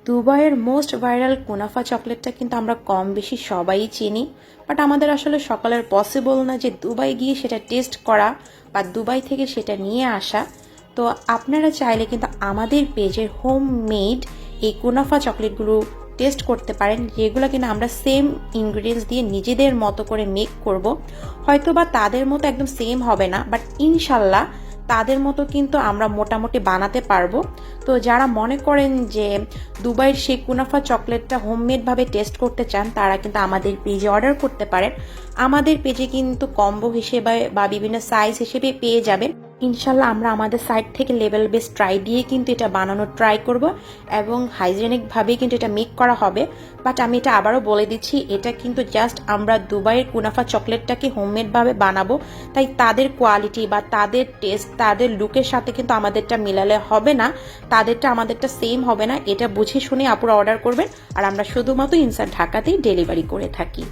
দুবাইয়ের most viral কুনাফা চকলেটটা কিন্তু আমরা কম বেশি সবাই চিনি, বাট আমাদের আসলে সকালের পসিবল না যে দুবাই গিয়ে সেটা টেস্ট করা বা দুবাই থেকে সেটা নিয়ে আসা। তো আপনারা চাইলে কিন্তু আমাদের পেজের হোম মেড এই কুনাফা চকলেটগুলো টেস্ট করতে পারেন, যেগুলো কিনা আমরা সেম ইনগ্রিডিয়েন্টস দিয়ে নিজেদের মতো করে মেক করব। হয়তো বা তাদের মতো একদম সেম হবে না, বাট ইনশাল্লাহ তাদের মতো কিন্তু আমরা মোটামুটি বানাতে পারবো। তো যারা মনে করেন যে দুবাইয়ের সেই কুনাফা চকলেটটা হোমমেডভাবে টেস্ট করতে চান, তারা কিন্তু আমাদের পেজে অর্ডার করতে পারেন। আমাদের পেজে কিন্তু কম্বো হিসেবে বা বিভিন্ন সাইজ হিসেবে পেয়ে যাবেন। ইনশাল্লাহ আমরা আমাদের সাইড থেকে লেভেল বেস ট্রাই দিয়ে কিন্তু এটা বানানোর ট্রাই করব এবং হাইজেনিকভাবেই কিন্তু এটা মেক করা হবে। বাট আমি এটা আবারও বলে দিচ্ছি, এটা কিন্তু জাস্ট আমরা দুবাইয়ের কুনাফা চকলেটটাকে হোমমেডভাবে বানাবো, তাই তাদের কোয়ালিটি বা তাদের টেস্ট তাদের লুকের সাথে কিন্তু আমাদেরটা মিলালে হবে না, তাদেরটা আমাদেরটা সেম হবে না। এটা বুঝে শুনে আপুরা অর্ডার করবেন, আর আমরা শুধুমাত্র ইনসাইড ঢাকাতেই ডেলিভারি করে থাকি।